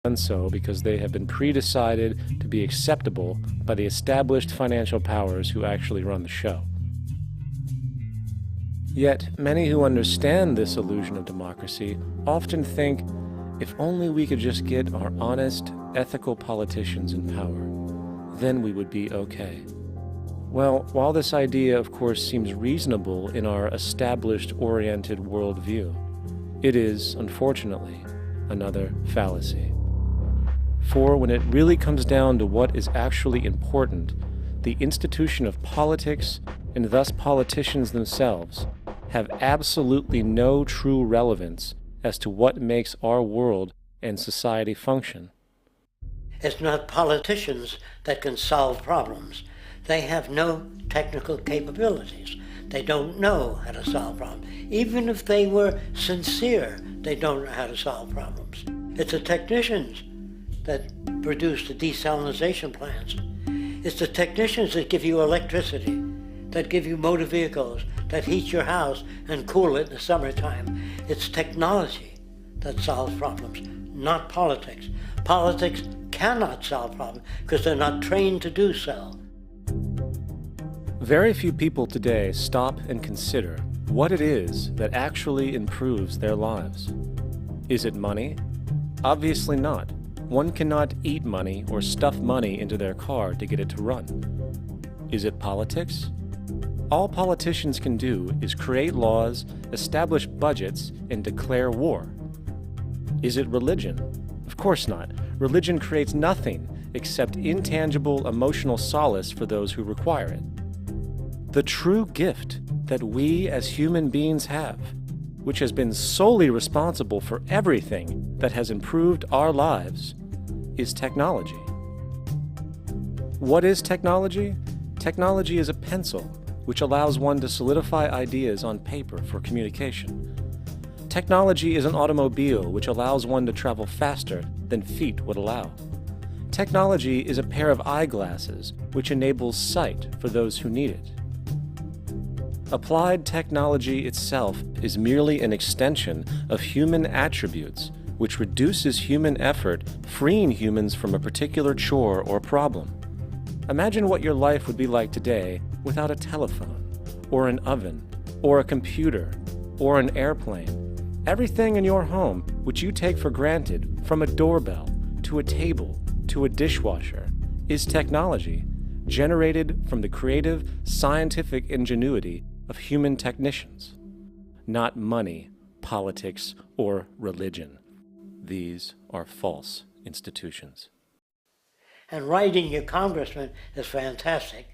done so because they have been pre-decided to be acceptable by the established financial powers who actually run the show. Yet, many who understand this illusion of democracy often think, if only we could just get our honest, ethical politicians in power, then we would be okay. Well, while this idea, of course, seems reasonable in our established-oriented worldview, it is, unfortunately, another fallacy. For when it really comes down to what is actually important, the institution of politics, and thus politicians themselves, have absolutely no true relevance as to what makes our world and society function. It's not politicians that can solve problems. They have no technical capabilities. They don't know how to solve problems. Even if they were sincere, they don't know how to solve problems. It's the technicians that produce the desalination plants. It's the technicians that give you electricity, that give you motor vehicles, that heat your house and cool it in the summertime. It's technology that solves problems, not politics. Politics cannot solve problems because they're not trained to do so. Very few people today stop and consider what it is that actually improves their lives. Is it money? Obviously not. One cannot eat money or stuff money into their car to get it to run. Is it politics? All politicians can do is create laws, establish budgets, and declare war. Is it religion? Of course not. Religion creates nothing except intangible emotional solace for those who require it. The true gift that we as human beings have, which has been solely responsible for everything that has improved our lives, is technology. What is technology? Technology is a pencil which allows one to solidify ideas on paper for communication. Technology is an automobile which allows one to travel faster than feet would allow. Technology is a pair of eyeglasses which enables sight for those who need it. Applied technology itself is merely an extension of human attributes which reduces human effort, freeing humans from a particular chore or problem. Imagine what your life would be like today without a telephone, or an oven, or a computer, or an airplane. Everything in your home, which you take for granted, from a doorbell, to a table, to a dishwasher, is technology generated from the creative, scientific ingenuity of human technicians, not money, politics, or religion. These are false institutions. And writing your congressman is fantastic.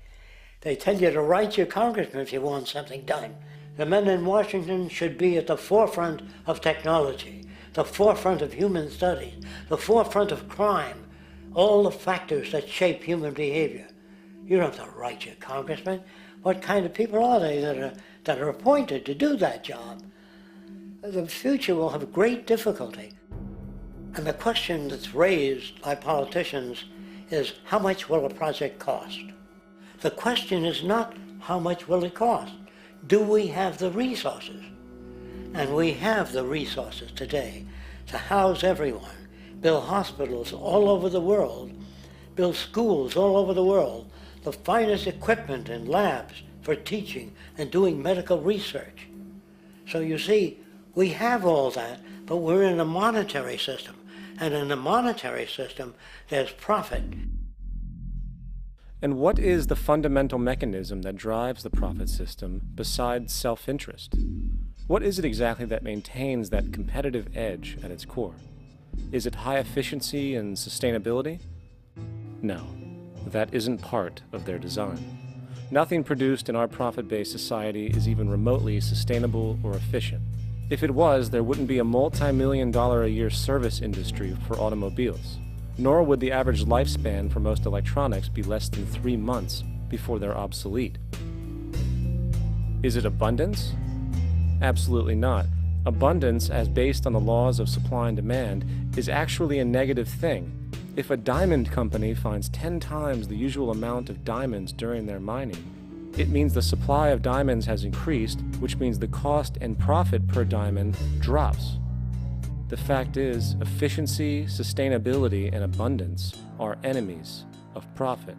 They tell you to write your congressman if you want something done. The men in Washington should be at the forefront of technology, the forefront of human studies, the forefront of crime, all the factors that shape human behavior. You don't have to write your congressman. What kind of people are they that are appointed to do that job? The future will have great difficulty. And the question that's raised by politicians is, how much will a project cost? The question is not, how much will it cost? Do we have the resources? And we have the resources today to house everyone, build hospitals all over the world, build schools all over the world, the finest equipment and labs for teaching and doing medical research. So you see, we have all that, but we're in a monetary system. And in the monetary system, there's profit. And what is the fundamental mechanism that drives the profit system besides self-interest? What is it exactly that maintains that competitive edge at its core? Is it high efficiency and sustainability? No, that isn't part of their design. Nothing produced in our profit-based society is even remotely sustainable or efficient. If it was, there wouldn't be a multi-million-dollar-a-year service industry for automobiles, nor would the average lifespan for most electronics be less than 3 months before they're obsolete. Is it abundance? Absolutely not. Abundance, as based on the laws of supply and demand, is actually a negative thing. If a diamond company finds 10 times the usual amount of diamonds during their mining, it means the supply of diamonds has increased, which means the cost and profit per diamond drops. The fact is, efficiency, sustainability, and abundance are enemies of profit.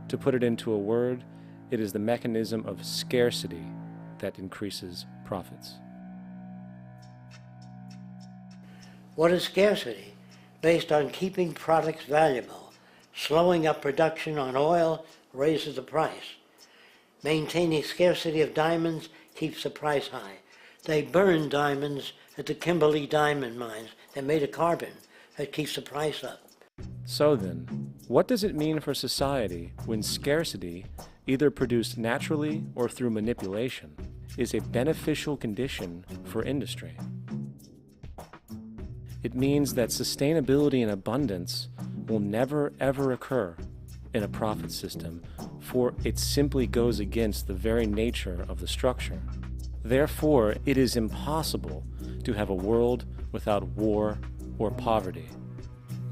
To put it into a word, it is the mechanism of scarcity that increases profits. What is scarcity? Based on keeping products valuable. Slowing up production on oil raises the price. Maintaining scarcity of diamonds keeps the price high. They burn diamonds at the Kimberley diamond mines. They're made of carbon. That keeps the price up. So then, what does it mean for society when scarcity, either produced naturally or through manipulation, is a beneficial condition for industry? It means that sustainability and abundance will never ever occur in a profit system, for it simply goes against the very nature of the structure. Therefore, it is impossible to have a world without war or poverty.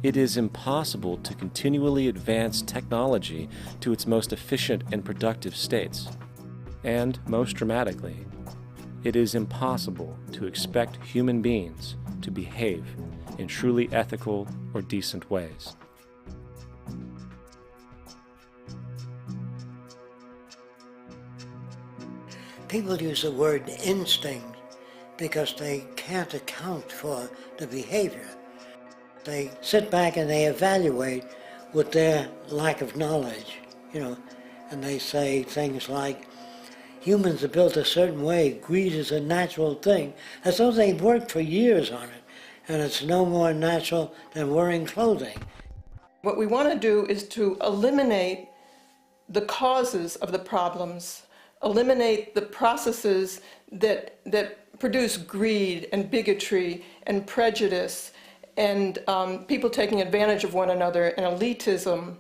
It is impossible to continually advance technology to its most efficient and productive states. And, most dramatically, it is impossible to expect human beings to behave in truly ethical or decent ways. People use the word instinct because they can't account for the behavior. They sit back and they evaluate with their lack of knowledge, and they say things like, humans are built a certain way, greed is a natural thing, as though they've worked for years on it, and it's no more natural than wearing clothing. What we want to do is to eliminate the causes of the problems, eliminate the processes that produce greed and bigotry and prejudice and people taking advantage of one another and elitism,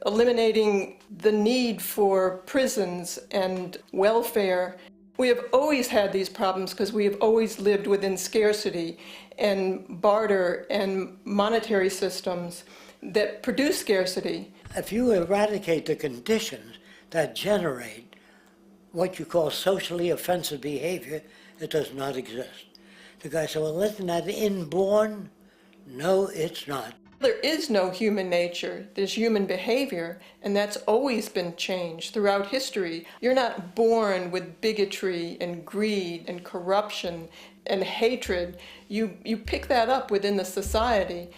eliminating the need for prisons and welfare. We have always had these problems because we have always lived within scarcity and barter and monetary systems that produce scarcity. If you eradicate the conditions that generate what you call socially offensive behavior, it does not exist. The guy said, well, isn't that inborn? No, it's not. There is no human nature, there's human behavior, and that's always been changed throughout history. You're not born with bigotry and greed and corruption and hatred. You pick that up within the society.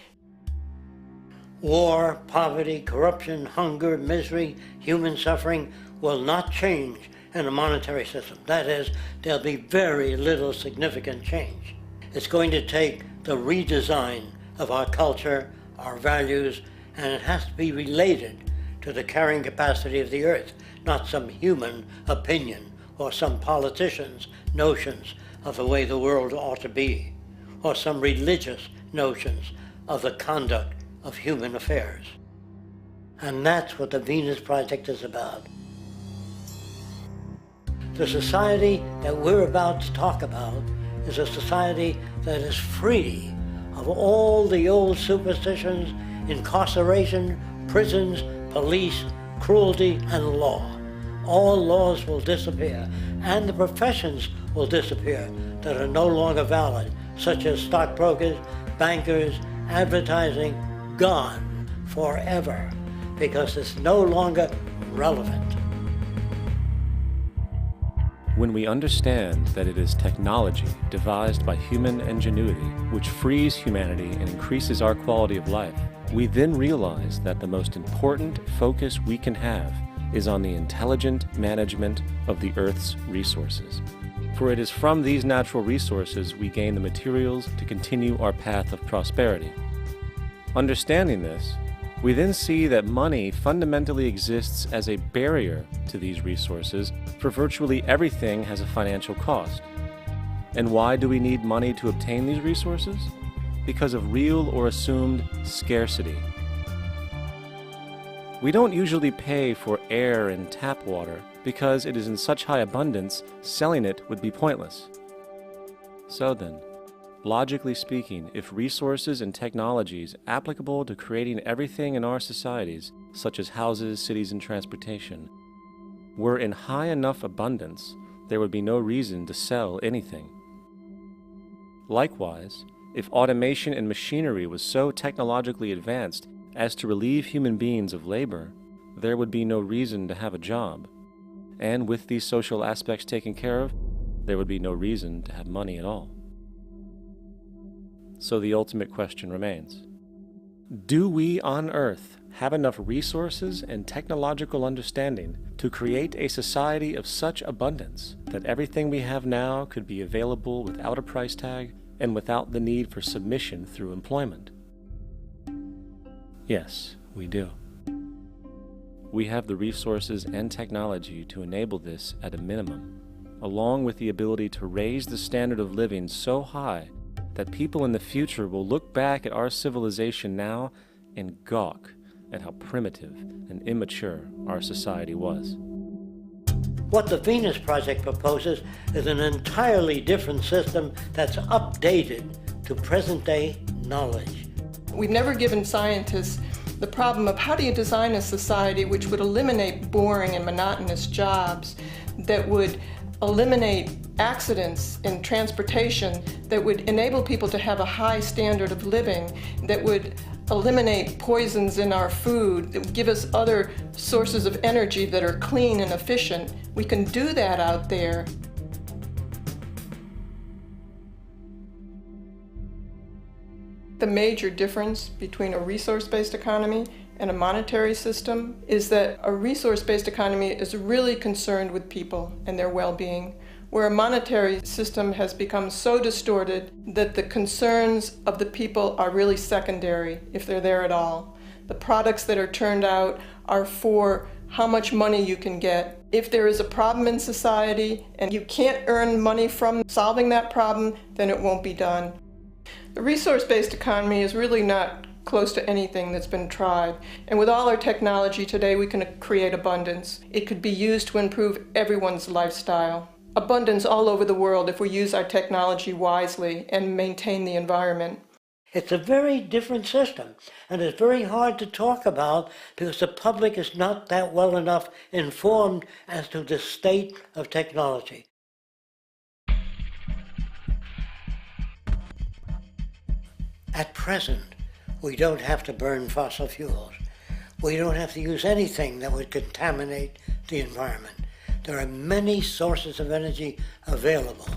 War, poverty, corruption, hunger, misery, human suffering will not change in a monetary system. That is, there'll be very little significant change. It's going to take the redesign of our culture, our values, and it has to be related to the carrying capacity of the earth, not some human opinion or some politician's notions of the way the world ought to be, or some religious notions of the conduct of human affairs. And that's what the Venus Project is about. The society that we're about to talk about is a society that is free of all the old superstitions, incarceration, prisons, police, cruelty, and law. All laws will disappear, and the professions will disappear that are no longer valid, such as stockbrokers, bankers, advertising, gone forever, because it's no longer relevant. When we understand that it is technology devised by human ingenuity which frees humanity and increases our quality of life, we then realize that the most important focus we can have is on the intelligent management of the Earth's resources. For it is from these natural resources we gain the materials to continue our path of prosperity. Understanding this, we then see that money fundamentally exists as a barrier to these resources, for virtually everything has a financial cost. And why do we need money to obtain these resources? Because of real or assumed scarcity. We don't usually pay for air and tap water because it is in such high abundance, selling it would be pointless. So then, logically speaking, if resources and technologies applicable to creating everything in our societies, such as houses, cities, and transportation, were in high enough abundance, there would be no reason to sell anything. Likewise, If automation and machinery was so technologically advanced as to relieve human beings of labor, there would be no reason to have a job. And with these social aspects taken care of, there would be no reason to have money at all. So the ultimate question remains: do we on Earth have enough resources and technological understanding to create a society of such abundance that everything we have now could be available without a price tag and without the need for submission through employment? Yes, we do. We have the resources and technology to enable this at a minimum, along with the ability to raise the standard of living so high that people in the future will look back at our civilization now and gawk at how primitive and immature our society was. What the Venus Project proposes is an entirely different system that's updated to present-day knowledge. We've never given scientists the problem of how do you design a society which would eliminate boring and monotonous jobs, that would eliminate accidents in transportation, that would enable people to have a high standard of living, that would eliminate poisons in our food, that would give us other sources of energy that are clean and efficient. We can do that out there. The major difference between a resource-based economy and a monetary system is that a resource-based economy is really concerned with people and their well-being, where a monetary system has become so distorted that the concerns of the people are really secondary, if they're there at all. The products that are turned out are for how much money you can get. If there is a problem in society and you can't earn money from solving that problem, then it won't be done. The resource-based economy is really not close to anything that's been tried. And with all our technology today, we can create abundance. It could be used to improve everyone's lifestyle. Abundance all over the world if we use our technology wisely and maintain the environment. It's a very different system, and it's very hard to talk about because the public is not that well enough informed as to the state of technology. At present, we don't have to burn fossil fuels. We don't have to use anything that would contaminate the environment. There are many sources of energy available.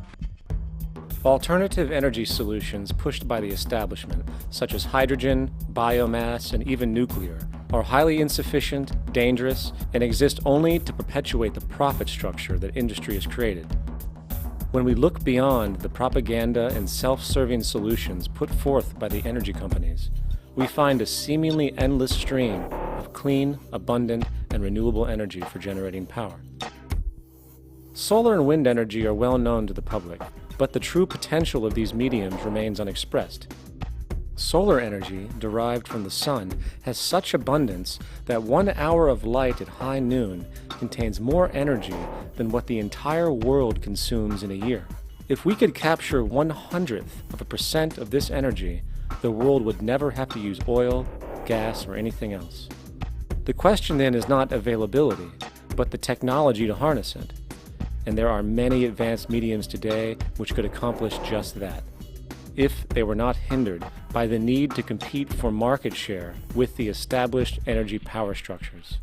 Alternative energy solutions pushed by the establishment, such as hydrogen, biomass, and even nuclear, are highly insufficient, dangerous, and exist only to perpetuate the profit structure that industry has created. When we look beyond the propaganda and self-serving solutions put forth by the energy companies, we find a seemingly endless stream of clean, abundant, and renewable energy for generating power. Solar and wind energy are well known to the public, but the true potential of these mediums remains unexpressed. Solar energy, derived from the sun, has such abundance that 1 hour of light at high noon contains more energy than what the entire world consumes in a year. If we could capture 1/100% of this energy, the world would never have to use oil, gas, or anything else. The question then is not availability, but the technology to harness it. And there are many advanced mediums today which could accomplish just that, if they were not hindered by the need to compete for market share with the established energy power structures.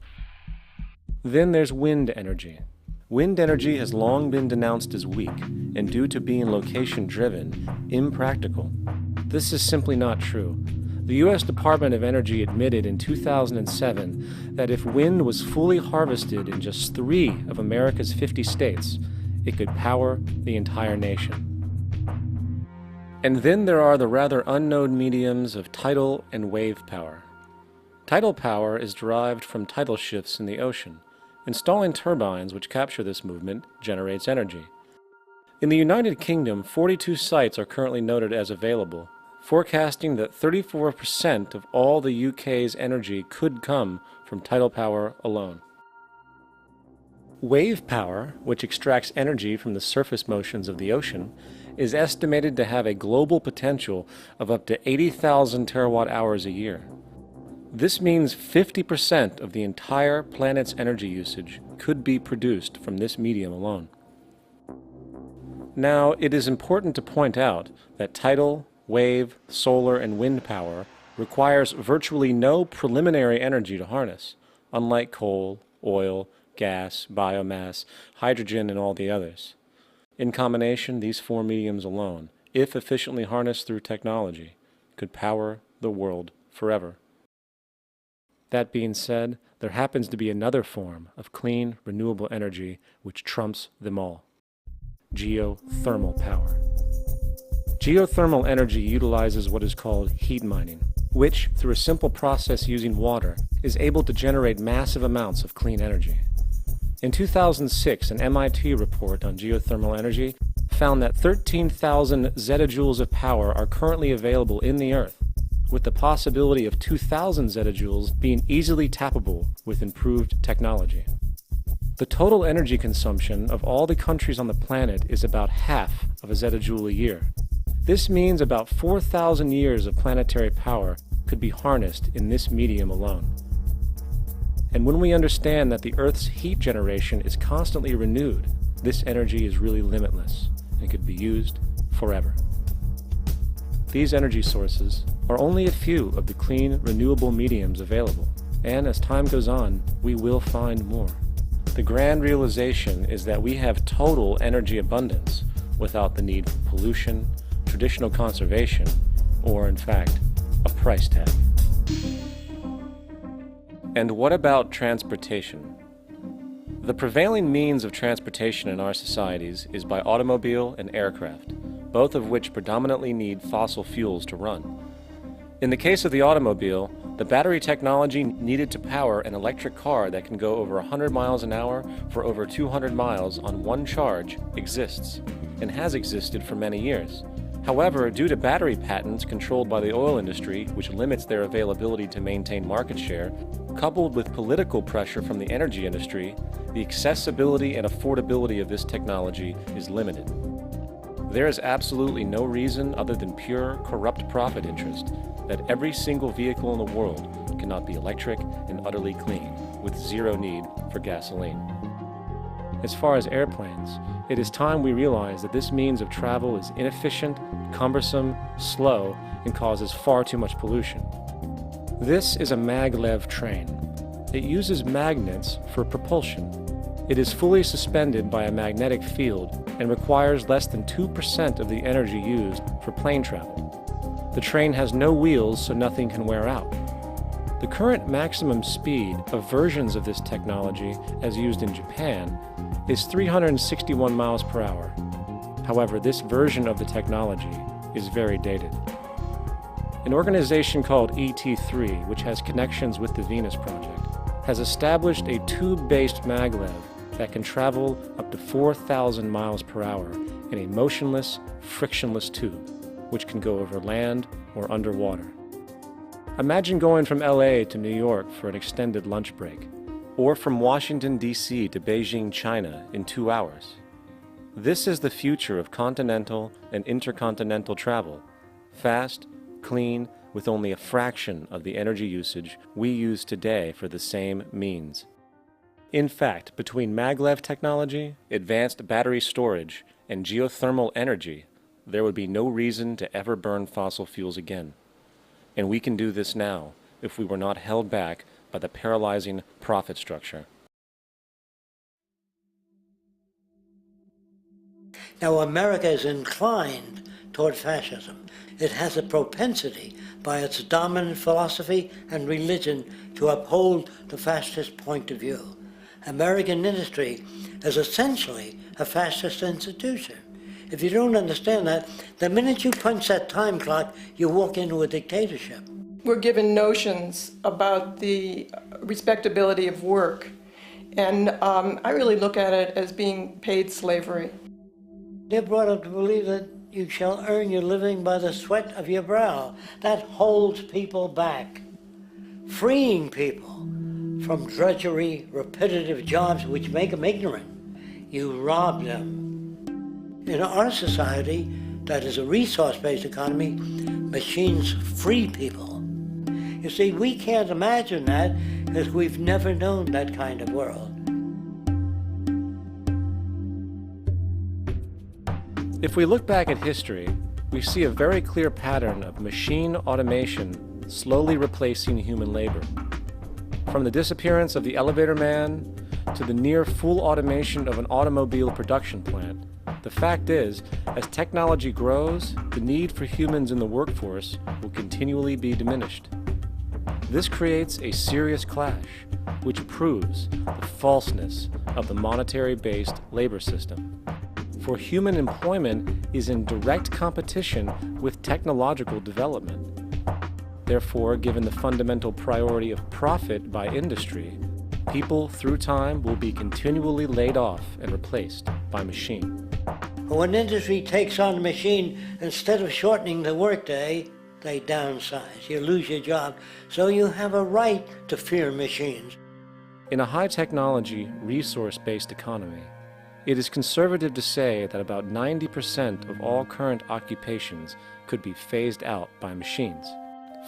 Then there's wind energy. Wind energy has long been denounced as weak, and due to being location-driven, impractical. This is simply not true. The U.S. Department of Energy admitted in 2007 that if wind was fully harvested in just 3 of America's 50 states, it could power the entire nation. And then there are the rather unknown mediums of tidal and wave power. Tidal power is derived from tidal shifts in the ocean. Installing turbines which capture this movement generates energy. In the United Kingdom, 42 sites are currently noted as available, forecasting that 34% of all the UK's energy could come from tidal power alone. Wave power, which extracts energy from the surface motions of the ocean, is estimated to have a global potential of up to 80,000 terawatt-hours a year. This means 50% of the entire planet's energy usage could be produced from this medium alone. Now, it is important to point out that tidal, wave, solar, and wind power requires virtually no preliminary energy to harness, unlike coal, oil, gas, biomass, hydrogen, and all the others. In combination, these four mediums alone, if efficiently harnessed through technology, could power the world forever. That being said, there happens to be another form of clean, renewable energy which trumps them all: geothermal power. Geothermal energy utilizes what is called heat mining, which, through a simple process using water, is able to generate massive amounts of clean energy. In 2006, an MIT report on geothermal energy found that 13,000 zettajoules of power are currently available in the Earth, with the possibility of 2,000 zettajoules being easily tappable with improved technology. The total energy consumption of all the countries on the planet is about half of a zettajoule a year. This means about 4,000 years of planetary power could be harnessed in this medium alone. And when we understand that the Earth's heat generation is constantly renewed, this energy is really limitless and could be used forever. These energy sources are only a few of the clean, renewable mediums available, and as time goes on, we will find more. The grand realization is that we have total energy abundance without the need for pollution, traditional conservation, or in fact, a price tag. And what about transportation? The prevailing means of transportation in our societies is by automobile and aircraft, both of which predominantly need fossil fuels to run. In the case of the automobile, the battery technology needed to power an electric car that can go over 100 miles an hour for over 200 miles on one charge exists, and has existed for many years. However, due to battery patents controlled by the oil industry, which limits their availability to maintain market share, coupled with political pressure from the energy industry, the accessibility and affordability of this technology is limited. There is absolutely no reason other than pure, corrupt profit interest that every single vehicle in the world cannot be electric and utterly clean, with zero need for gasoline. As far as airplanes, it is time we realize that this means of travel is inefficient, cumbersome, slow, and causes far too much pollution. This is a maglev train. It uses magnets for propulsion. It is fully suspended by a magnetic field and requires less than 2% of the energy used for plane travel. The train has no wheels, so nothing can wear out. The current maximum speed of versions of this technology, as used in Japan, is 361 miles per hour. However, this version of the technology is very dated. An organization called ET3, which has connections with the Venus Project, has established a tube-based maglev that can travel up to 4,000 miles per hour in a motionless, frictionless tube, which can go over land or underwater. Imagine going from LA to New York for an extended lunch break, or from Washington, D.C. to Beijing, China in 2 hours. This is the future of continental and intercontinental travel: fast, clean, with only a fraction of the energy usage we use today for the same means. In fact, between maglev technology, advanced battery storage, and geothermal energy, there would be no reason to ever burn fossil fuels again. And we can do this now if we were not held back by the paralyzing profit structure. Now, America is inclined toward fascism. It has a propensity, by its dominant philosophy and religion, to uphold the fascist point of view. American industry is essentially a fascist institution. If you don't understand that, the minute you punch that time clock, you walk into a dictatorship. We're given notions about the respectability of work, and I really look at it as being paid slavery. They're brought up to believe that you shall earn your living by the sweat of your brow. That holds people back. Freeing people from drudgery, repetitive jobs which make them ignorant. You rob them. In our society, that is a resource-based economy, machines free people. You see, we can't imagine that because we've never known that kind of world. If we look back at history, we see a very clear pattern of machine automation slowly replacing human labor. From the disappearance of the elevator man to the near full automation of an automobile production plant, the fact is, as technology grows, the need for humans in the workforce will continually be diminished. This creates a serious clash, which proves the falseness of the monetary-based labor system. For human employment is in direct competition with technological development. Therefore, given the fundamental priority of profit by industry, people through time will be continually laid off and replaced by machine. When industry takes on a machine, instead of shortening the workday, they downsize. You lose your job, so you have a right to fear machines. In a high-technology, resource-based economy, it is conservative to say that about 90% of all current occupations could be phased out by machines,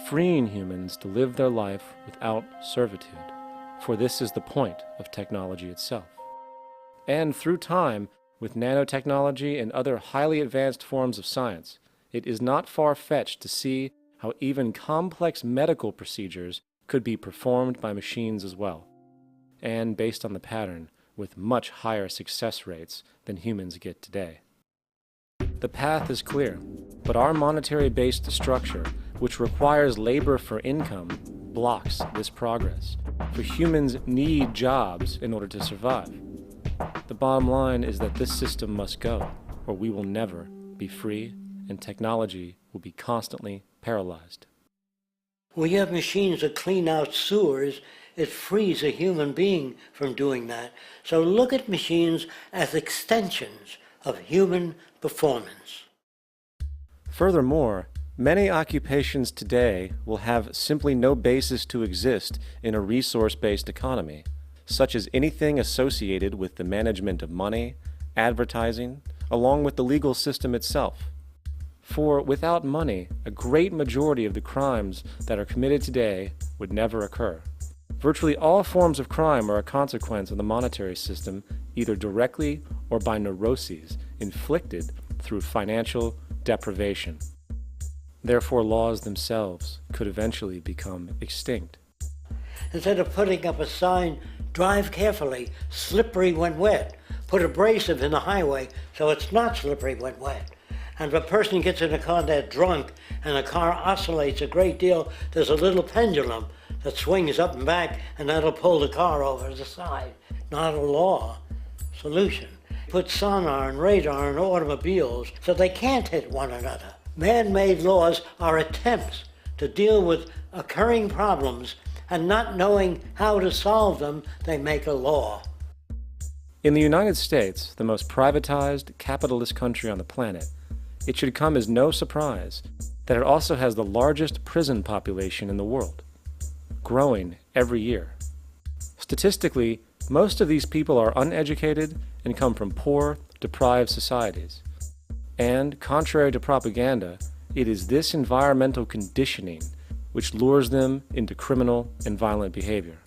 freeing humans to live their life without servitude, for this is the point of technology itself. And through time, with nanotechnology and other highly advanced forms of science, it is not far-fetched to see how even complex medical procedures could be performed by machines as well, and based on the pattern, with much higher success rates than humans get today. The path is clear, but our monetary-based structure, which requires labor for income, blocks this progress, for humans need jobs in order to survive. The bottom line is that this system must go, or we will never be free, and technology will be constantly paralyzed. We have machines that clean out sewers. It frees a human being from doing that. So look at machines as extensions of human performance. Furthermore, many occupations today will have simply no basis to exist in a resource-based economy, such as anything associated with the management of money, advertising, along with the legal system itself. For without money, a great majority of the crimes that are committed today would never occur. Virtually all forms of crime are a consequence of the monetary system, either directly or by neuroses inflicted through financial deprivation. Therefore, laws themselves could eventually become extinct. Instead of putting up a sign, drive carefully, slippery when wet, put abrasive in the highway so it's not slippery when wet. And if a person gets in a car that's drunk and the car oscillates a great deal, there's a little pendulum that swings up and back, and that'll pull the car over to the side. Not a law solution. Put sonar and radar in automobiles so they can't hit one another. Man-made laws are attempts to deal with occurring problems, and not knowing how to solve them, they make a law. In the United States, the most privatized, capitalist country on the planet, it should come as no surprise that it also has the largest prison population in the world, growing every year. Statistically, most of these people are uneducated and come from poor, deprived societies. And, contrary to propaganda, it is this environmental conditioning which lures them into criminal and violent behavior.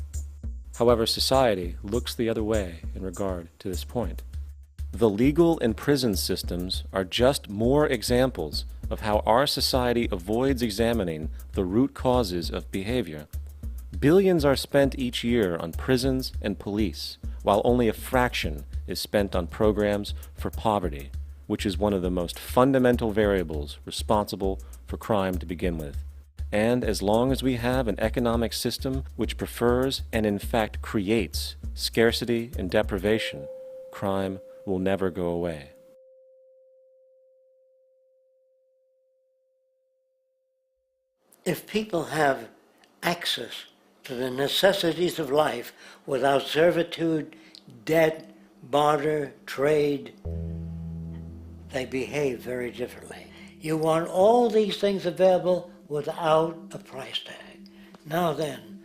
However, society looks the other way in regard to this point. The legal and prison systems are just more examples of how our society avoids examining the root causes of behavior. Billions are spent each year on prisons and police, while only a fraction is spent on programs for poverty, which is one of the most fundamental variables responsible for crime to begin with. And as long as we have an economic system which prefers and in fact creates scarcity and deprivation, crime will never go away. If people have access to the necessities of life without servitude, debt, barter, trade, they behave very differently. You want all these things available without a price tag. Now then,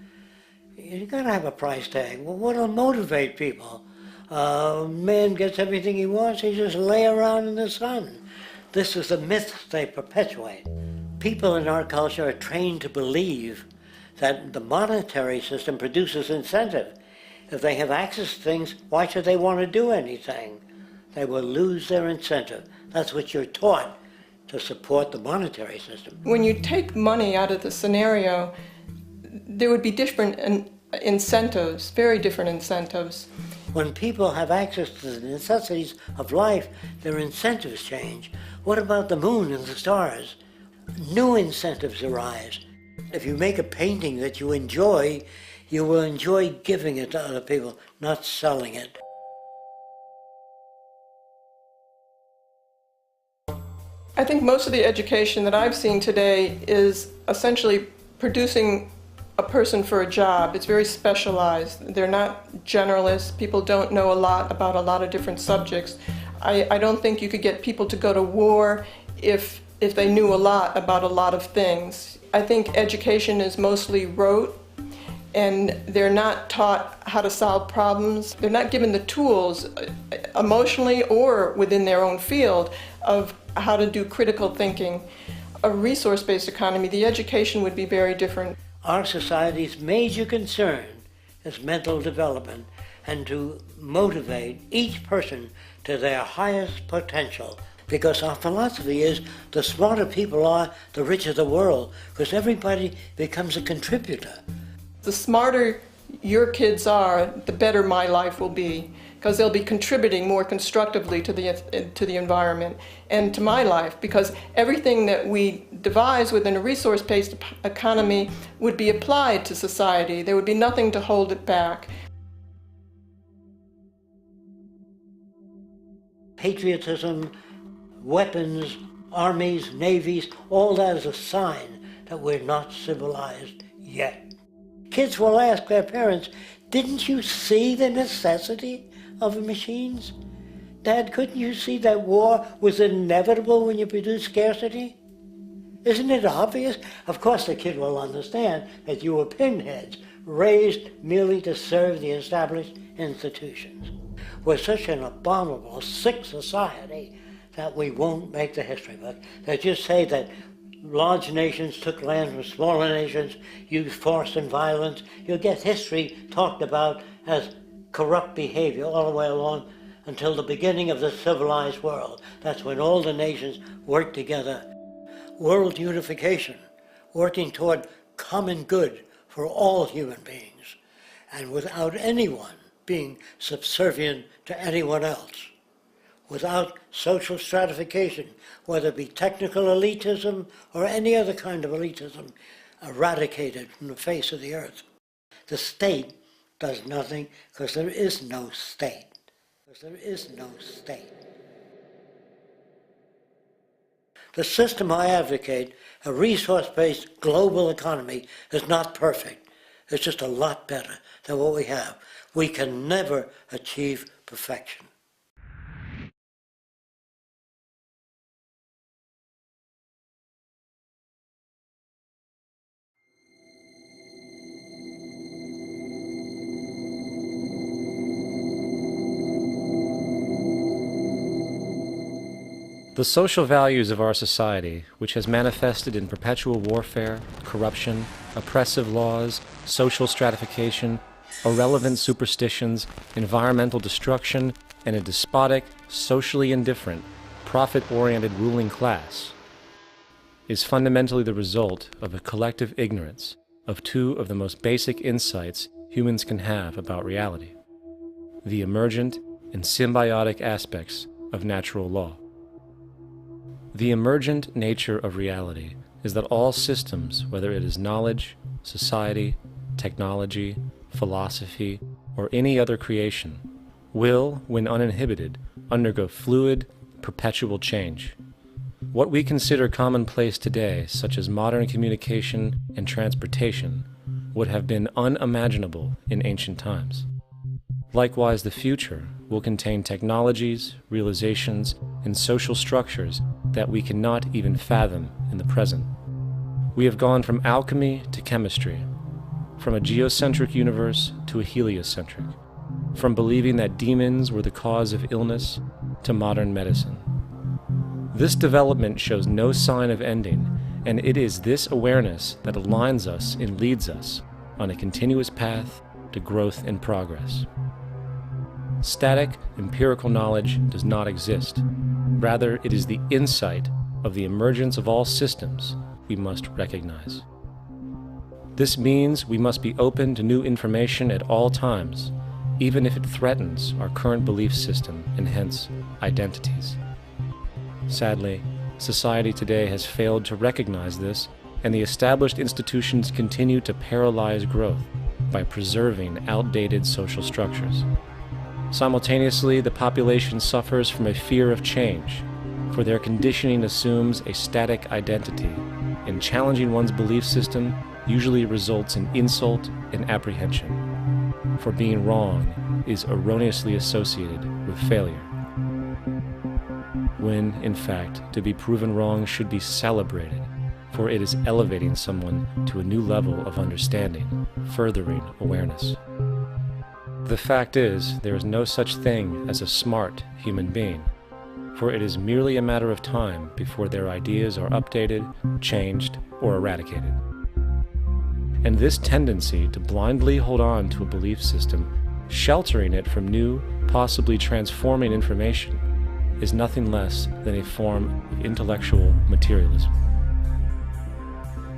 you gotta have a price tag. Well, what'll motivate people? Man gets everything he wants, he just lay around in the sun. This is the myth they perpetuate. People in our culture are trained to believe that the monetary system produces incentive. If they have access to things, why should they want to do anything? They will lose their incentive. That's what you're taught to support the monetary system. When you take money out of the scenario, there would be different incentives, very different incentives. When people have access to the necessities of life, their incentives change. What about the moon and the stars? New incentives arise. If you make a painting that you enjoy, you will enjoy giving it to other people, not selling it. I think most of the education that I've seen today is essentially producing a person for a job. It's very specialized. They're not generalists. People don't know a lot about a lot of different subjects. I don't think you could get people to go to war if they knew a lot about a lot of things. I think education is mostly rote, and they're not taught how to solve problems. They're not given the tools emotionally or within their own field of how to do critical thinking. A resource-based economy, the education would be very different. Our society's major concern is mental development and to motivate each person to their highest potential. Because our philosophy is the smarter people are, the richer the world, because everybody becomes a contributor. The smarter your kids are, the better my life will be, because they'll be contributing more constructively to the environment and to my life, because everything that we devise within a resource-based economy would be applied to society. There would be nothing to hold it back. Patriotism, weapons, armies, navies, all that is a sign that we're not civilized yet. Kids will ask their parents, didn't you see the necessity of the machines? Dad, couldn't you see that war was inevitable when you produce scarcity? Isn't it obvious? Of course the kid will understand that you were pinheads, raised merely to serve the established institutions. We're such an abominable, sick society that we won't make the history book. They just say that large nations took land from smaller nations, used force and violence. You'll get history talked about as corrupt behavior all the way along until the beginning of the civilized world. That's when all the nations work together. World unification, working toward common good for all human beings, and without anyone being subservient to anyone else, without social stratification, whether it be technical elitism or any other kind of elitism, eradicated from the face of the earth. The state does nothing because there is no state. Because there is no state. The system I advocate, a resource-based global economy, is not perfect. It's just a lot better than what we have. We can never achieve perfection. The social values of our society, which has manifested in perpetual warfare, corruption, oppressive laws, social stratification, irrelevant superstitions, environmental destruction, and a despotic, socially indifferent, profit-oriented ruling class, is fundamentally the result of a collective ignorance of two of the most basic insights humans can have about reality: the emergent and symbiotic aspects of natural law. The emergent nature of reality is that all systems, whether it is knowledge, society, technology, philosophy, or any other creation, will, when uninhibited, undergo fluid, perpetual change. What we consider commonplace today, such as modern communication and transportation, would have been unimaginable in ancient times. Likewise, the future will contain technologies, realizations, and social structures that we cannot even fathom in the present. We have gone from alchemy to chemistry, from a geocentric universe to a heliocentric, from believing that demons were the cause of illness to modern medicine. This development shows no sign of ending, and it is this awareness that aligns us and leads us on a continuous path to growth and progress. Static, empirical knowledge does not exist. Rather, it is the insight of the emergence of all systems we must recognize. This means we must be open to new information at all times, even if it threatens our current belief system and hence identities. Sadly, society today has failed to recognize this, and the established institutions continue to paralyze growth by preserving outdated social structures. Simultaneously, the population suffers from a fear of change, for their conditioning assumes a static identity, and challenging one's belief system usually results in insult and apprehension, for being wrong is erroneously associated with failure, when, in fact, to be proven wrong should be celebrated, for it is elevating someone to a new level of understanding, furthering awareness. The fact is, there is no such thing as a smart human being, for it is merely a matter of time before their ideas are updated, changed, or eradicated. And this tendency to blindly hold on to a belief system, sheltering it from new, possibly transforming information, is nothing less than a form of intellectual materialism.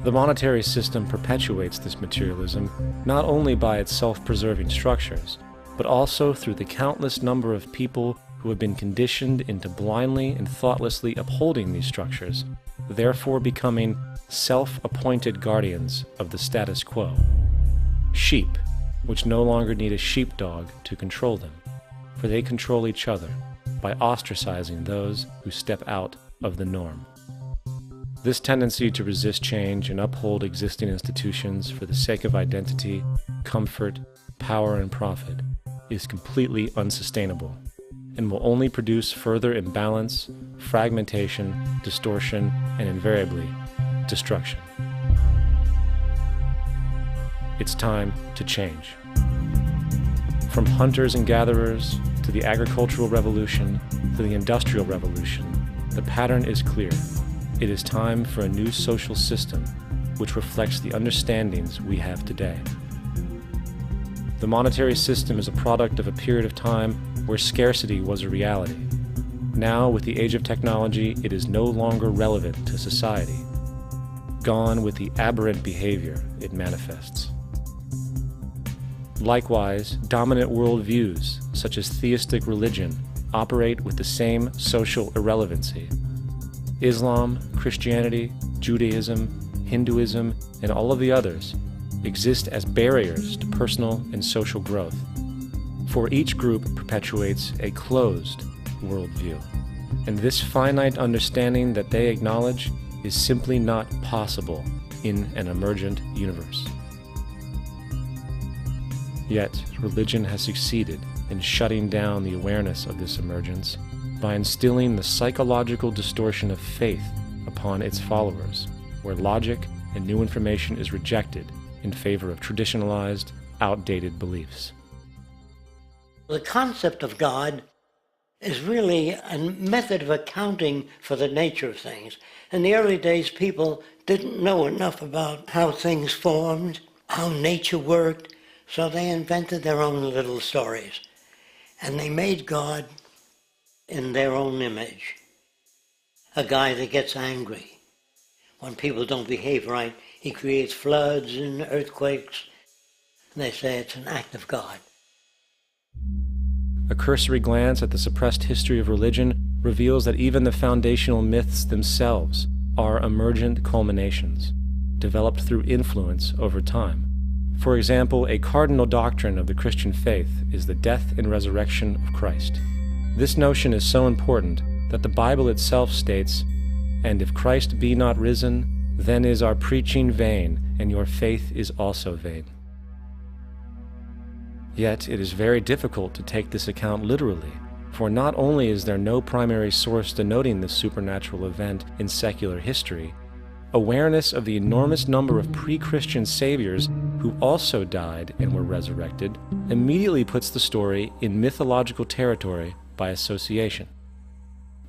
The monetary system perpetuates this materialism not only by its self-preserving structures, but also through the countless number of people who have been conditioned into blindly and thoughtlessly upholding these structures, therefore becoming self-appointed guardians of the status quo. Sheep, which no longer need a sheepdog to control them, for they control each other by ostracizing those who step out of the norm. This tendency to resist change and uphold existing institutions for the sake of identity, comfort, power, and profit is completely unsustainable, and will only produce further imbalance, fragmentation, distortion, and invariably, destruction. It's time to change. From hunters and gatherers, to the agricultural revolution, to the industrial revolution, the pattern is clear. It is time for a new social system which reflects the understandings we have today. The monetary system is a product of a period of time where scarcity was a reality. Now, with the age of technology, it is no longer relevant to society. Gone with the aberrant behavior it manifests. Likewise, dominant worldviews, such as theistic religion, operate with the same social irrelevancy. Islam, Christianity, Judaism, Hinduism, and all of the others exist as barriers to personal and social growth, for each group perpetuates a closed worldview, and this finite understanding that they acknowledge is simply not possible in an emergent universe. Yet, religion has succeeded in shutting down the awareness of this emergence by instilling the psychological distortion of faith upon its followers, where logic and new information is rejected in favor of traditionalized, outdated beliefs. The concept of God is really a method of accounting for the nature of things. In the early days, people didn't know enough about how things formed, how nature worked, so they invented their own little stories. And they made God in their own image. A guy that gets angry. When people don't behave right, he creates floods and earthquakes. And they say it's an act of God. A cursory glance at the suppressed history of religion reveals that even the foundational myths themselves are emergent culminations, developed through influence over time. For example, a cardinal doctrine of the Christian faith is the death and resurrection of Christ. This notion is so important that the Bible itself states, "And if Christ be not risen, then is our preaching vain, and your faith is also vain." Yet it is very difficult to take this account literally, for not only is there no primary source denoting this supernatural event in secular history, awareness of the enormous number of pre-Christian saviors who also died and were resurrected immediately puts the story in mythological territory by association.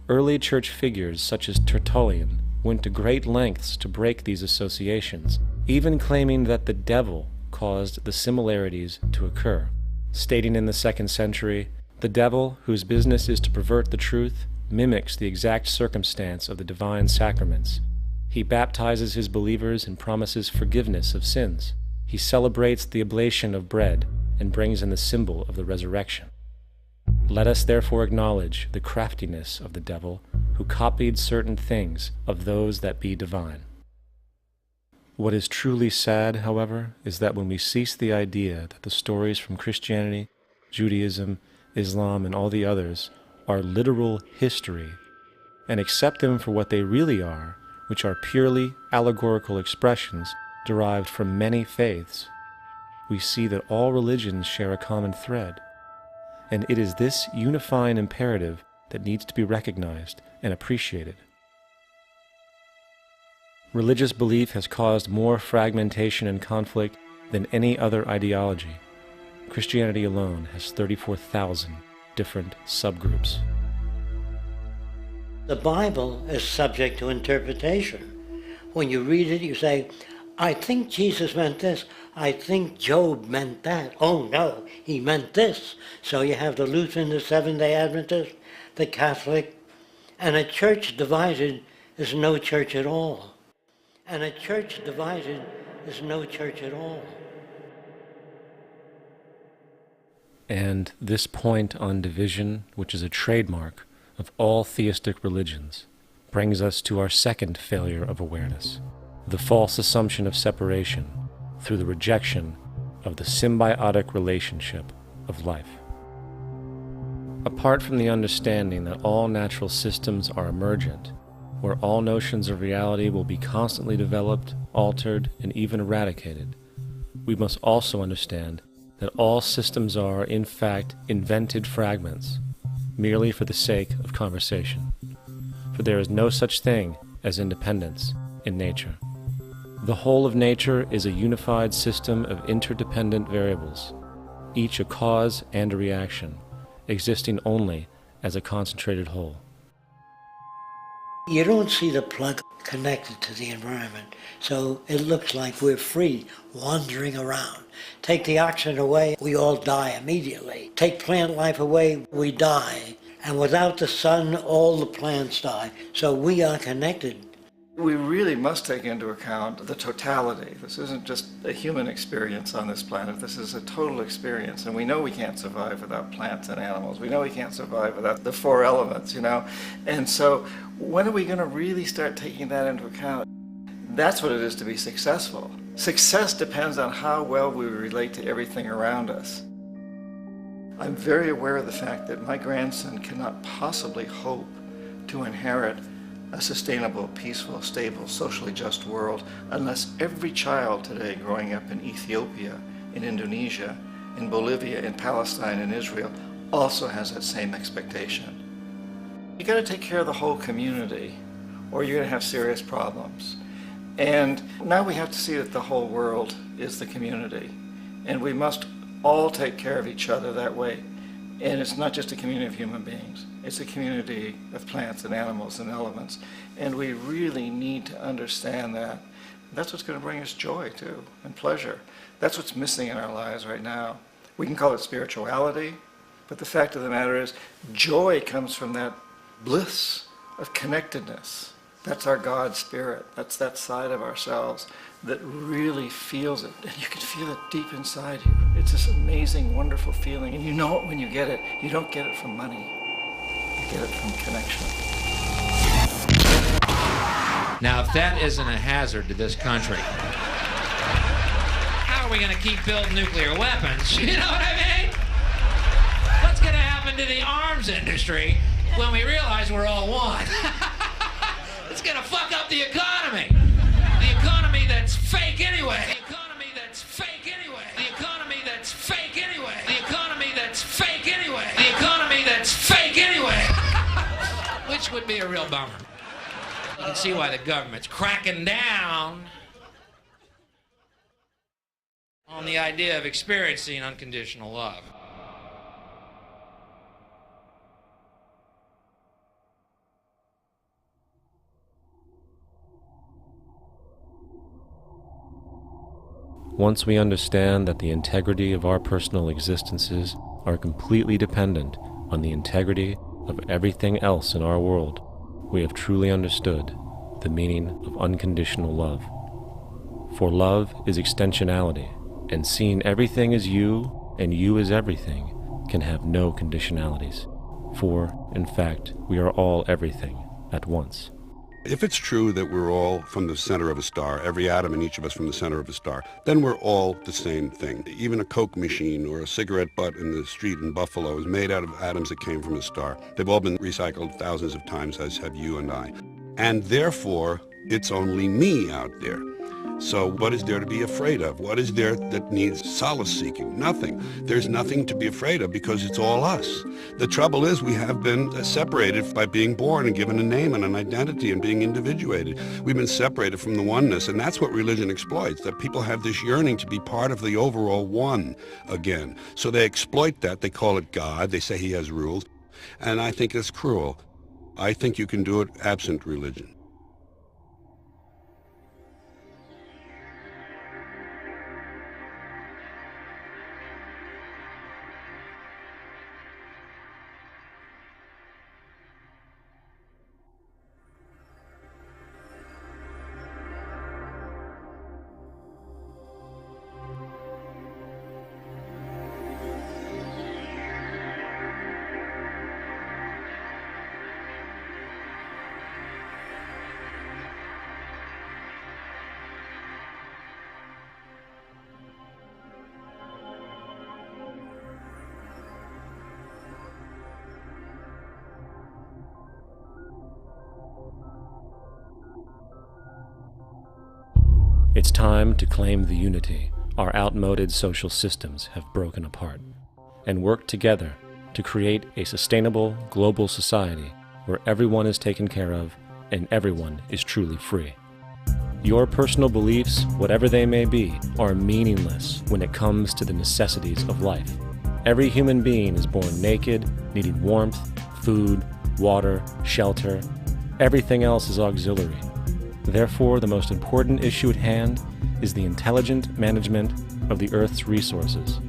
Early church figures such as Tertullian went to great lengths to break these associations, even claiming that the devil caused the similarities to occur, stating in the 2nd century, "The devil, whose business is to pervert the truth, mimics the exact circumstance of the divine sacraments. He baptizes his believers and promises forgiveness of sins. He celebrates the oblation of bread and brings in the symbol of the resurrection. Let us therefore acknowledge the craftiness of the devil, who copied certain things of those that be divine. What is truly sad, however, is that when we cease the idea that the stories from Christianity, Judaism, Islam, and all the others are literal history, and accept them for what they really are, which are purely allegorical expressions derived from many faiths, we see that all religions share a common thread, and it is this unifying imperative that needs to be recognized and appreciated. Religious belief has caused more fragmentation and conflict than any other ideology. Christianity alone has 34,000 different subgroups. The Bible is subject to interpretation. When you read it, you say, I think Jesus meant this. I think Job meant that. Oh no, he meant this. So you have the Lutheran, the Seventh-day Adventist, the Catholic, and a church divided is no church at all. And a church divided is no church at all. And this point on division, which is a trademark of all theistic religions, brings us to our second failure of awareness, the false assumption of separation through the rejection of the symbiotic relationship of life. Apart from the understanding that all natural systems are emergent, where all notions of reality will be constantly developed, altered, and even eradicated, we must also understand that all systems are, in fact, invented fragments, merely for the sake of conversation. For there is no such thing as independence in nature. The whole of nature is a unified system of interdependent variables, each a cause and a reaction, existing only as a concentrated whole. You don't see the plug connected to the environment, so it looks like we're free, wandering around. Take the oxygen away, we all die immediately. Take plant life away, we die. And without the sun, all the plants die. So we are connected. We really must take into account the totality. This isn't just a human experience on this planet. This is a total experience. And we know we can't survive without plants and animals. We know we can't survive without the four elements, you know. And so when are we going to really start taking that into account? That's what it is to be successful. Success depends on how well we relate to everything around us. I'm very aware of the fact that my grandson cannot possibly hope to inherit a sustainable, peaceful, stable, socially just world unless every child today growing up in Ethiopia, in Indonesia, in Bolivia, in Palestine, in Israel also has that same expectation. You got to take care of the whole community or you're going to have serious problems. And now we have to see that the whole world is the community and we must all take care of each other that way. And it's not just a community of human beings. It's a community of plants and animals and elements. And we really need to understand that. That's what's going to bring us joy, too, and pleasure. That's what's missing in our lives right now. We can call it spirituality, but the fact of the matter is, joy comes from that bliss of connectedness. That's our God spirit. That's that side of ourselves that really feels it. And you can feel it deep inside you. It's this amazing, wonderful feeling. And you know it when you get it. You don't get it from money. You get it from connection. Now, if that isn't a hazard to this country, how are we going to keep building nuclear weapons? You know what I mean? What's going to happen to the arms industry when we realize we're all one? It's going to fuck up the economy. The economy that's fake anyway. The economy that's fake anyway. The economy that's fake anyway. The economy that's fake anyway. The economy that's fake anyway. Which would be a real bummer. You can see why the government's cracking down on the idea of experiencing unconditional love. Once we understand that the integrity of our personal existences are completely dependent on the integrity of everything else in our world, we have truly understood the meaning of unconditional love. For love is extensionality, and seeing everything as you and you as everything can have no conditionalities. For, in fact, we are all everything at once. If it's true that we're all from the center of a star, every atom in each of us from the center of a star, then we're all the same thing. Even a Coke machine or a cigarette butt in the street in Buffalo is made out of atoms that came from a star. They've all been recycled thousands of times, as have you and I. And therefore, it's only me out there. So what is there to be afraid of? What is there that needs solace seeking? Nothing. There's nothing to be afraid of because it's all us. The trouble is we have been separated by being born and given a name and an identity and being individuated. We've been separated from the oneness, and that's what religion exploits, that people have this yearning to be part of the overall one again. So they exploit that. They call it God. They say he has rules. And I think it's cruel. I think you can do it absent religion. It's time to claim the unity our outmoded social systems have broken apart, and work together to create a sustainable global society where everyone is taken care of and everyone is truly free. Your personal beliefs, whatever they may be, are meaningless when it comes to the necessities of life. Every human being is born naked, needing warmth, food, water, shelter. Everything else is auxiliary. Therefore, the most important issue at hand is the intelligent management of the Earth's resources.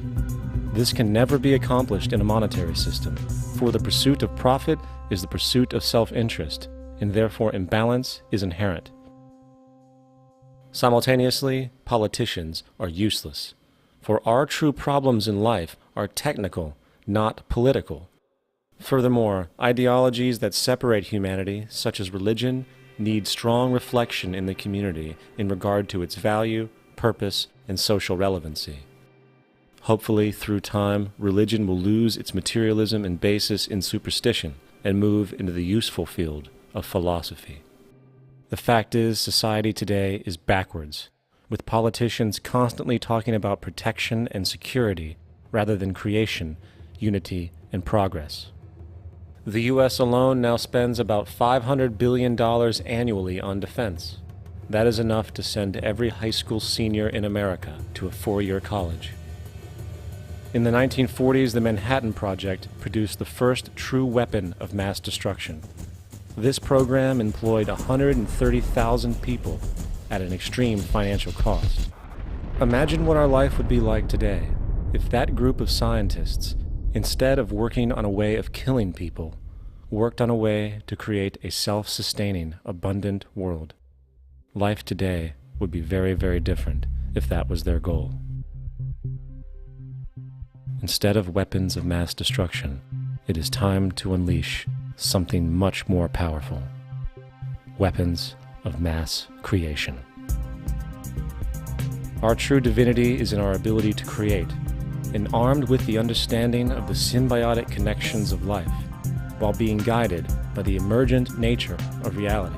This can never be accomplished in a monetary system, for the pursuit of profit is the pursuit of self-interest, and therefore imbalance is inherent. Simultaneously, politicians are useless, for our true problems in life are technical, not political. Furthermore, ideologies that separate humanity, such as religion, need strong reflection in the community in regard to its value, purpose, and social relevancy. Hopefully, through time, religion will lose its materialism and basis in superstition and move into the useful field of philosophy. The fact is, society today is backwards, with politicians constantly talking about protection and security rather than creation, unity, and progress. The U.S. alone now spends about $500 billion annually on defense. That is enough to send every high school senior in America to a four-year college. In the 1940s, the Manhattan Project produced the first true weapon of mass destruction. This program employed 130,000 people at an extreme financial cost. Imagine what our life would be like today if that group of scientists, instead of working on a way of killing people, worked on a way to create a self-sustaining, abundant world. Life today would be very, very different if that was their goal. Instead of weapons of mass destruction, it is time to unleash something much more powerful. Weapons of mass creation. Our true divinity is in our ability to create, and armed with the understanding of the symbiotic connections of life, while being guided by the emergent nature of reality,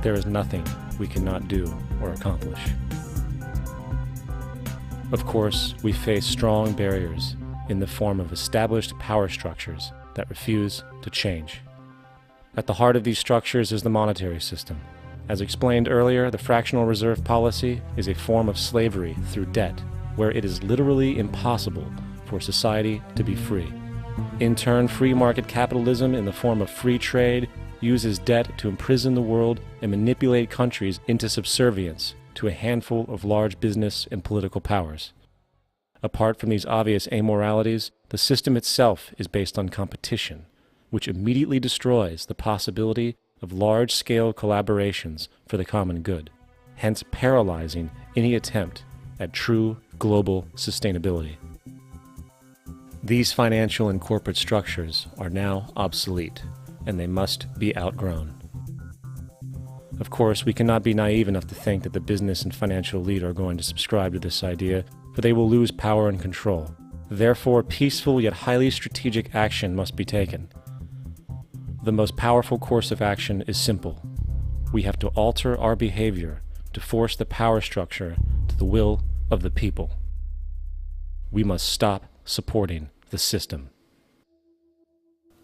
there is nothing we cannot do or accomplish. Of course, we face strong barriers in the form of established power structures that refuse to change. At the heart of these structures is the monetary system. As explained earlier, the fractional reserve policy is a form of slavery through debt, where it is literally impossible for society to be free. In turn, free market capitalism in the form of free trade uses debt to imprison the world and manipulate countries into subservience to a handful of large business and political powers. Apart from these obvious amoralities, the system itself is based on competition, which immediately destroys the possibility of large-scale collaborations for the common good, hence paralyzing any attempt at true global sustainability. These financial and corporate structures are now obsolete, and they must be outgrown. Of course, we cannot be naive enough to think that the business and financial elite are going to subscribe to this idea, for they will lose power and control. Therefore, peaceful yet highly strategic action must be taken. The most powerful course of action is simple. We have to alter our behavior to force the power structure to the will of the people. We must stop supporting the system.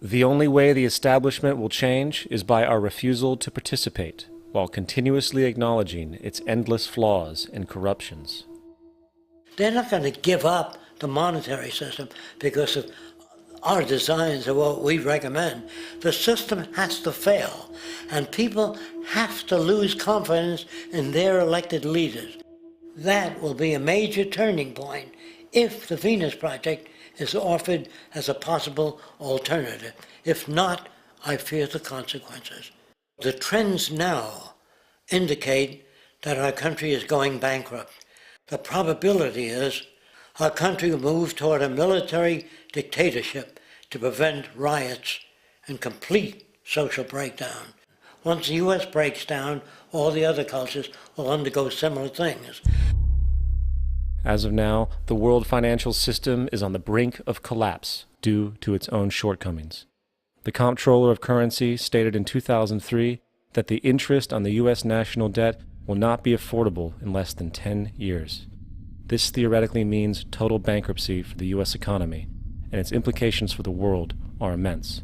The only way the establishment will change is by our refusal to participate, while continuously acknowledging its endless flaws and corruptions. They're not going to give up the monetary system because of our designs of what we recommend. The system has to fail, and people have to lose confidence in their elected leaders. That will be a major turning point if the Venus Project is offered as a possible alternative. If not, I fear the consequences. The trends now indicate that our country is going bankrupt. The probability is our country will move toward a military dictatorship to prevent riots and complete social breakdown. Once the U.S. breaks down, all the other cultures will undergo similar things. As of now, the world financial system is on the brink of collapse due to its own shortcomings. The Comptroller of Currency stated in 2003 that the interest on the U.S. national debt will not be affordable in less than 10 years. This theoretically means total bankruptcy for the U.S. economy, and its implications for the world are immense.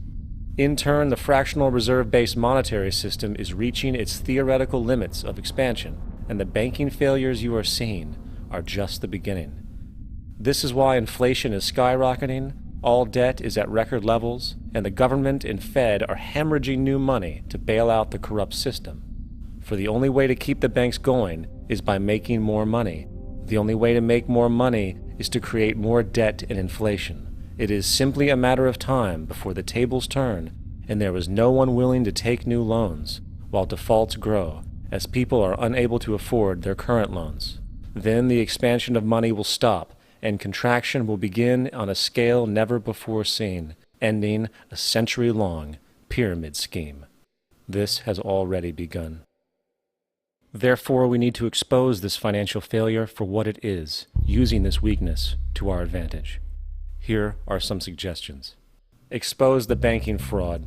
In turn, the fractional reserve-based monetary system is reaching its theoretical limits of expansion, and the banking failures you are seeing are just the beginning. This is why inflation is skyrocketing, all debt is at record levels, and the government and Fed are hemorrhaging new money to bail out the corrupt system. For the only way to keep the banks going is by making more money. The only way to make more money is to create more debt and inflation. It is simply a matter of time before the tables turn, and there is no one willing to take new loans, while defaults grow, as people are unable to afford their current loans. Then the expansion of money will stop, and contraction will begin on a scale never before seen, ending a century-long pyramid scheme. This has already begun. Therefore, we need to expose this financial failure for what it is, using this weakness to our advantage. Here are some suggestions. Expose the banking fraud.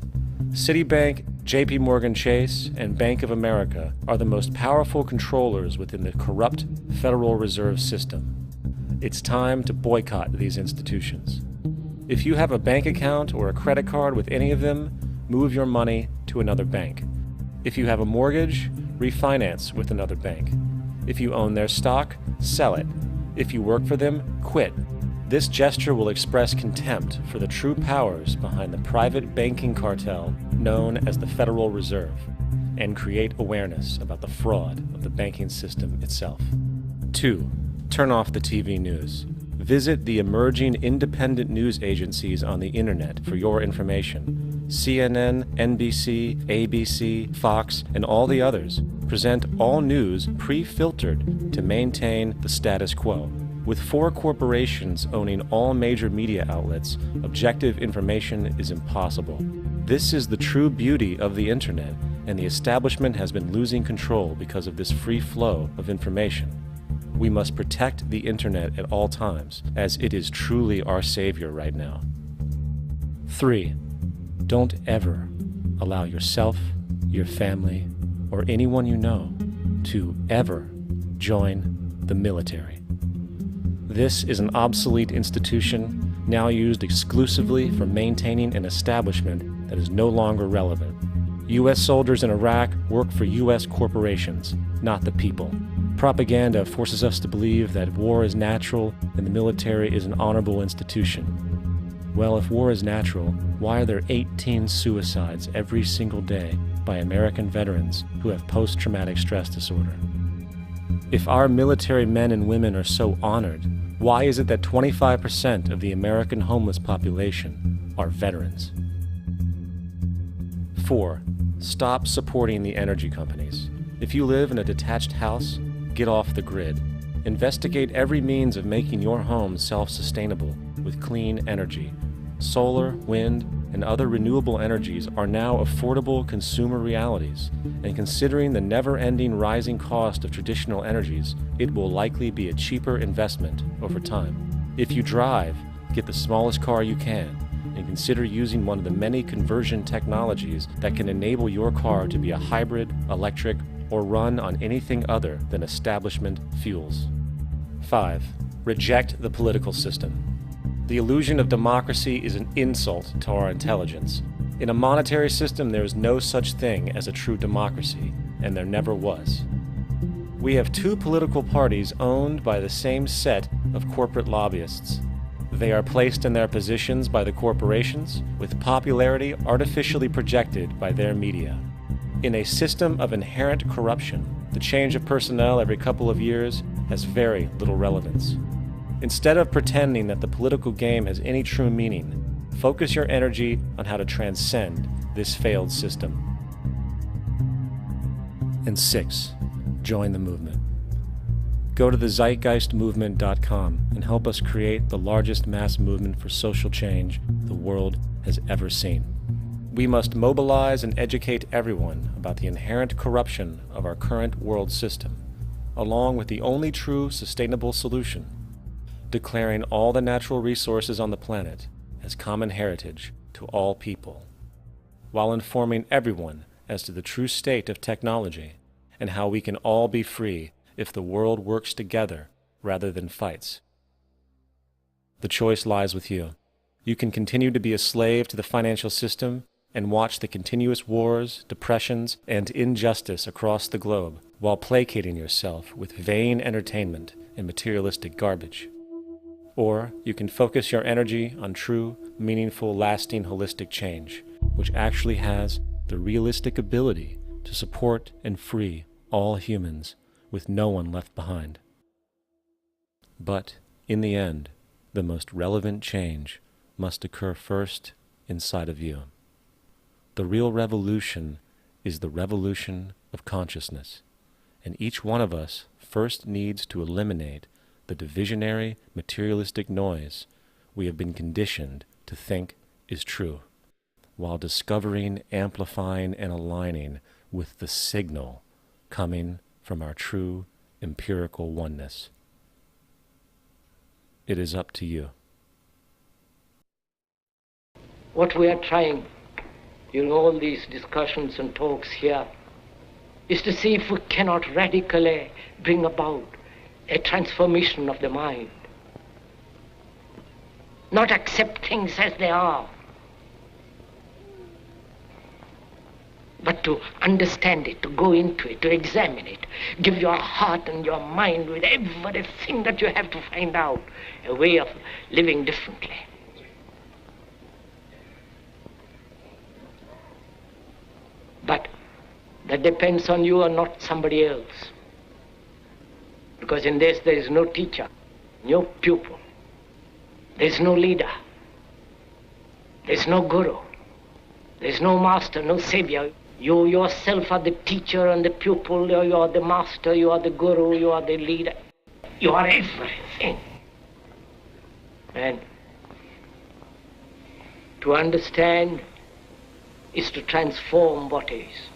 Citibank, JP Morgan Chase, and Bank of America are the most powerful controllers within the corrupt Federal Reserve System. It's time to boycott these institutions. If you have a bank account or a credit card with any of them, move your money to another bank. If you have a mortgage, refinance with another bank. If you own their stock, sell it. If you work for them, quit. This gesture will express contempt for the true powers behind the private banking cartel known as the Federal Reserve, and create awareness about the fraud of the banking system itself. 2. Turn off the TV news. Visit the emerging independent news agencies on the internet for your information. CNN, NBC, ABC, Fox, and all the others present all news pre-filtered to maintain the status quo. With 4 corporations owning all major media outlets, objective information is impossible. This is the true beauty of the internet, and the establishment has been losing control because of this free flow of information. We must protect the internet at all times, as it is truly our savior right now. 3. Don't ever allow yourself, your family, or anyone you know to ever join the military. This is an obsolete institution now used exclusively for maintaining an establishment that is no longer relevant. U.S. soldiers in Iraq work for U.S. corporations, not the people. Propaganda forces us to believe that war is natural and the military is an honorable institution. Well, if war is natural, why are there 18 suicides every single day by American veterans who have post-traumatic stress disorder? If our military men and women are so honored, why is it that 25% of the American homeless population are veterans? 4. Stop supporting the energy companies. If you live in a detached house, get off the grid. Investigate every means of making your home self-sustainable with clean energy. Solar, wind, and other renewable energies are now affordable consumer realities, and considering the never-ending rising cost of traditional energies, it will likely be a cheaper investment over time. If you drive, get the smallest car you can, and consider using one of the many conversion technologies that can enable your car to be a hybrid, electric, or run on anything other than establishment fuels. 5. Reject the political system. The illusion of democracy is an insult to our intelligence. In a monetary system, there is no such thing as a true democracy, and there never was. We have 2 political parties owned by the same set of corporate lobbyists. They are placed in their positions by the corporations, with popularity artificially projected by their media. In a system of inherent corruption, the change of personnel every couple of years has very little relevance. Instead of pretending that the political game has any true meaning, focus your energy on how to transcend this failed system. And 6. Join the movement. Go to the zeitgeistmovement.com and help us create the largest mass movement for social change the world has ever seen. We must mobilize and educate everyone about the inherent corruption of our current world system, along with the only true sustainable solution: declaring all the natural resources on the planet as common heritage to all people, while informing everyone as to the true state of technology and how we can all be free if the world works together rather than fights. The choice lies with you. You can continue to be a slave to the financial system and watch the continuous wars, depressions, and injustice across the globe while placating yourself with vain entertainment and materialistic garbage. Or you can focus your energy on true, meaningful, lasting, holistic change, which actually has the realistic ability to support and free all humans with no one left behind. But in the end, the most relevant change must occur first inside of you. The real revolution is the revolution of consciousness, and each one of us first needs to eliminate the divisionary, materialistic noise we have been conditioned to think is true, while discovering, amplifying, and aligning with the signal coming from our true empirical oneness. It is up to you. What we are trying in all these discussions and talks here is to see if we cannot radically bring about a transformation of the mind. Not accept things as they are, but to understand it, to go into it, to examine it, give your heart and your mind with everything that you have to find out a way of living differently. But that depends on you and not somebody else. Because in this there is no teacher, no pupil, there is no leader, there is no guru, there is no master, no savior. You yourself are the teacher and the pupil, you are the master, you are the guru, you are the leader. You are everything. And to understand is to transform what is.